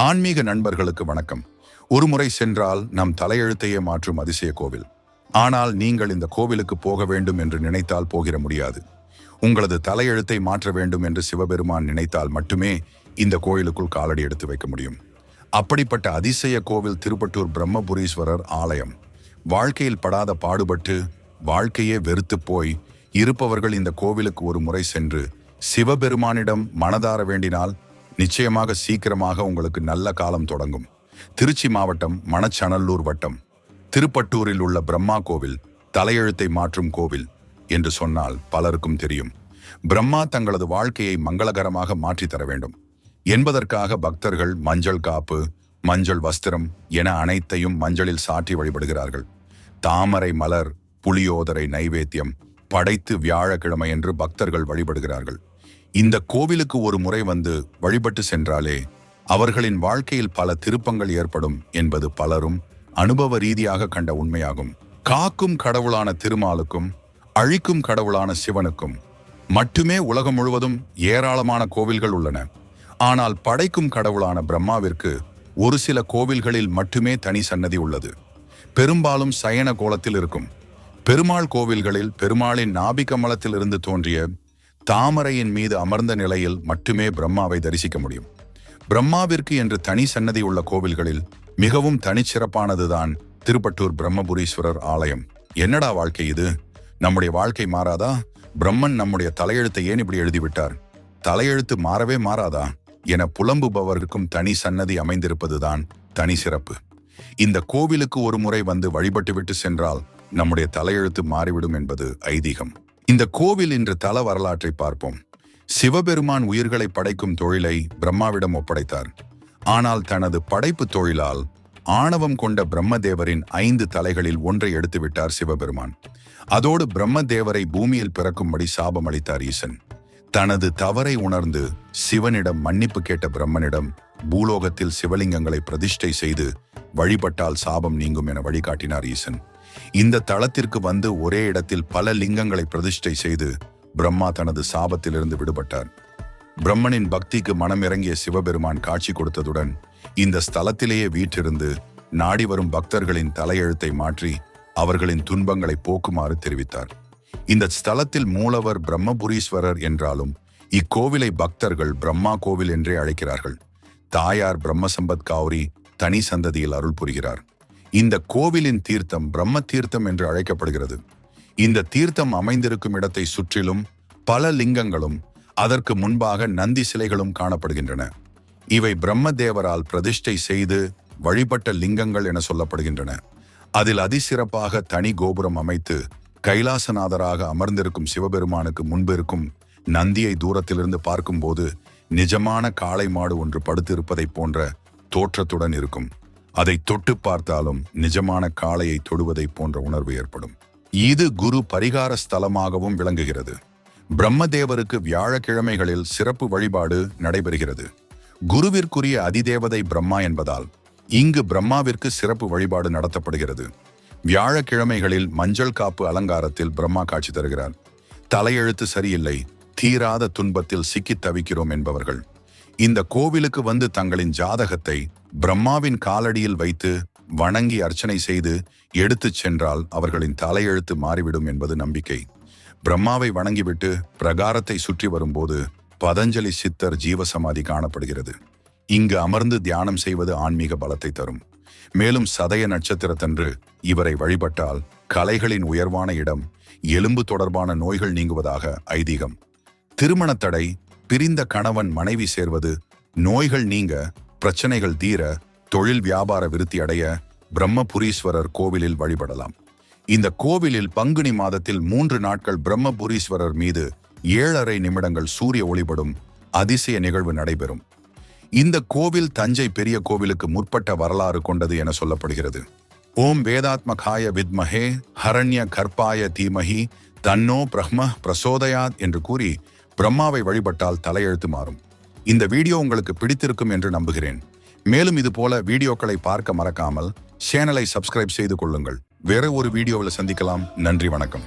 ஆன்மீக நண்பர்களுக்கு வணக்கம். ஒருமுறை சென்றால் நம் தலையெழுத்தையே மாற்றும் அதிசய கோவில். ஆனால் நீங்கள் இந்த கோவிலுக்கு போக வேண்டும் என்று நினைத்தால் போகிற முடியாது. உங்களது தலையெழுத்தை மாற்ற வேண்டும் என்று சிவபெருமான் நினைத்தால் மட்டுமே இந்த கோயிலுக்குள் காலடி எடுத்து வைக்க முடியும். அப்படிப்பட்ட அதிசய கோவில் திருப்பட்டூர் பிரம்மபுரீஸ்வரர் ஆலயம். வாழ்க்கையில் படாத பாடுபட்டு வாழ்க்கையே வெறுத்து போய் இருப்பவர்கள் இந்த கோவிலுக்கு ஒரு முறை சென்று சிவபெருமானிடம் மனதார வேண்டினால் நிச்சயமாக சீக்கிரமாக உங்களுக்கு நல்ல காலம் தொடங்கும். திருச்சி மாவட்டம் மணச்சநல்லூர் வட்டம் திருப்பட்டூரில் உள்ள பிரம்மா கோவில் தலையெழுத்தை மாற்றும் கோவில் என்று சொன்னால் பலருக்கும் தெரியும். பிரம்மா தங்களது வாழ்க்கையை மங்களகரமாக மாற்றி தர வேண்டும் என்பதற்காக பக்தர்கள் மஞ்சள் காப்பு, மஞ்சள் வஸ்திரம் என அனைத்தையும் மஞ்சளில் சாற்றி வழிபடுகிறார்கள். தாமரை மலர், புளியோதரை நைவேத்தியம் படைத்து வியாழக்கிழமை என்று பக்தர்கள் வழிபடுகிறார்கள். இந்த கோவிலுக்கு ஒரு முறை வந்து வழிபட்டு சென்றாலே அவர்களின் வாழ்க்கையில் பல திருப்பங்கள் ஏற்படும் என்பது பலரும் அனுபவ ரீதியாக கண்ட உண்மையாகும். காக்கும் கடவுளான திருமாலுக்கும் அழிக்கும் கடவுளான சிவனுக்கும் மட்டுமே உலகம் முழுவதும் ஏராளமான கோவில்கள் உள்ளன. ஆனால் படைக்கும் கடவுளான பிரம்மாவிற்கு ஒரு சில கோவில்களில் மட்டுமே தனி சன்னதி உள்ளது. பெரும்பாலும் சயன கோலத்தில் இருக்கும். பெருமாள் கோவில்களில் பெருமாளின் நாபிகமலத்தில் இருந்து தோன்றிய தாமரையின் மீது அமர்ந்த நிலையில் மட்டுமே பிரம்மாவை தரிசிக்க முடியும். பிரம்மாவிற்கு என்று தனி சன்னதி உள்ள கோவில்களில் மிகவும் தனிச்சிறப்பானதுதான் திருப்பட்டூர் பிரம்மபுரீஸ்வரர் ஆலயம். என்னடா வாழ்க்கை இது? நம்முடைய வாழ்க்கை மாறாதா? பிரம்மன் நம்முடைய தலையெழுத்தை ஏன் இப்படி எழுதிவிட்டார்? தலையெழுத்து மாறவே மாறாதா என புலம்புபவருக்கும் தனி சன்னதி அமைந்திருப்பதுதான் தனி சிறப்பு. இந்த கோவிலுக்கு ஒரு முறை வந்து வழிபட்டுவிட்டு சென்றால் நம்முடைய தலையெழுத்து மாறிவிடும் என்பது ஐதீகம். இந்த கோவில் இன்று தல வரலாற்றை பார்ப்போம். சிவபெருமான் உயிர்களை படைக்கும் தொழிலை பிரம்மாவிடம் ஒப்படைத்தார். ஆனால் தனது படைப்பு தொழிலால் ஆணவம் கொண்ட பிரம்மதேவரின் 5 தலைகளில் ஒன்றை எடுத்துவிட்டார் சிவபெருமான். அதோடு பிரம்மதேவரை பூமியில் பிறக்கும்படி சாபம் அளித்தார் ஈசன். தனது தவறை உணர்ந்து சிவனிடம் மன்னிப்பு கேட்ட பிரம்மனிடம் பூலோகத்தில் சிவலிங்கங்களை பிரதிஷ்டை செய்து வழிபட்டால் சாபம் நீங்கும் என வழிகாட்டினார் ஈசன். இந்த தளத்திற்கு வந்து ஒரே இடத்தில் பல லிங்கங்களை பிரதிஷ்டை செய்து பிரம்மா தனது சாபத்திலிருந்து விடுபட்டார். பிரம்மனின் பக்திக்கு மனம் இறங்கிய சிவபெருமான் காட்சி கொடுத்ததுடன் இந்த ஸ்தலத்திலேயே வீற்றிருந்து நாடி வரும் பக்தர்களின் தலையெழுத்தை மாற்றி அவர்களின் துன்பங்களை போக்குமாறு தெரிவித்தார். இந்த ஸ்தலத்தில் மூலவர் பிரம்மபுரீஸ்வரர் என்றாலும் இக்கோவிலை பக்தர்கள் பிரம்மா கோவில் என்றே அழைக்கிறார்கள். தாயார் பிரம்மசம்பத் கௌரி தனி சந்ததியில் அருள் புரிகிறார். இந்த கோவிலின் தீர்த்தம் பிரம்ம தீர்த்தம் என்று அழைக்கப்படுகிறது. இந்த தீர்த்தம் அமைந்திருக்கும் இடத்தை சுற்றிலும் பல லிங்கங்களும் அதற்கு முன்பாக நந்தி சிலைகளும் காணப்படுகின்றன. இவை பிரம்மதேவரால் பிரதிஷ்டை செய்து வழிபட்ட லிங்கங்கள் என சொல்லப்படுகின்றன. அதில் அதிசிறப்பாக தனி கோபுரம் அமைத்து கைலாசநாதராக அமர்ந்திருக்கும் சிவபெருமானுக்கு முன்பிருக்கும் நந்தியை தூரத்திலிருந்து பார்க்கும்போது நிஜமான காளை மாடு ஒன்று படுத்திருப்பதைப் போன்ற தோற்றத்துடன் இருக்கும். அதை தொட்டு பார்த்தாலும் நிஜமான காளையை தொடுவதைப் போன்ற உணர்வு ஏற்படும். இது குரு பரிகார ஸ்தலமாகவும் விளங்குகிறது. பிரம்மதேவருக்கு வியாழக்கிழமைகளில் சிறப்பு வழிபாடு நடைபெறுகிறது. குருவிற்குரிய அதிதேவதை பிரம்மா என்பதால் இங்கு பிரம்மாவிற்கு சிறப்பு வழிபாடு நடத்தப்படுகிறது. வியாழக்கிழமைகளில் மஞ்சள் காப்பு அலங்காரத்தில் பிரம்மா காட்சி தருகிறார். தலையெழுத்து சரியில்லை, தீராத துன்பத்தில் சிக்கித் தவிக்கிறோம் என்பவர்கள் இந்த கோவிலுக்கு வந்து தங்களின் ஜாதகத்தை பிரம்மாவின் காலடியில் வைத்து வணங்கி அர்ச்சனை செய்து எடுத்துச் சென்றால் அவர்களின் தலையெழுத்து மாறிவிடும் என்பது நம்பிக்கை. பிரம்மாவை வணங்கிவிட்டு பிரகாரத்தை சுற்றி வரும்போது பதஞ்சலி சித்தர் ஜீவசமாதி காணப்படுகிறது. இங்கு அமர்ந்து தியானம் செய்வது ஆன்மீக பலத்தை தரும். மேலும் சதய நட்சத்திரத்தன்று இவரை வழிபட்டால் கலைகளின் உயர்வான இடம், எலும்பு தொடர்பான நோய்கள் நீங்குவதாக ஐதீகம். திருமண தடை, பிரிந்த கணவன் மனைவி சேர்வது, நோய்கள் நீங்க, பிரச்சனைகள் தீர, தொழில் வியாபார விருத்தி அடைய பிரம்மபுரீஸ்வரர் கோவிலில் வழிபடலாம். இந்த கோவிலில் பங்குனி மாதத்தில் 3 நாட்கள் பிரம்மபுரீஸ்வரர் மீது 7.5 நிமிடங்கள் சூரிய ஒளிபடும் அதிசய நிகழ்வு நடைபெறும். இந்த கோவில் தஞ்சை பெரிய கோவிலுக்கு முற்பட்ட வரலாறு கொண்டது என சொல்லப்படுகிறது. ஓம் வேதாத்மகாய வித்மஹே ஹரண்ய கர்ப்பாய தீமஹி தன்னோ பிரம்ம பிரசோதயாத் என்று கூறி பிரம்மாவை வழிபட்டால் தலையெழுத்து மாறும். இந்த வீடியோ உங்களுக்கு பிடித்திருக்கும் என்று நம்புகிறேன். மேலும் இது போல வீடியோக்களை பார்க்க மறக்காமல் சேனலை சப்ஸ்கிரைப் செய்து கொள்ளுங்கள். வேற ஒரு வீடியோவில் சந்திக்கலாம். நன்றி, வணக்கம்.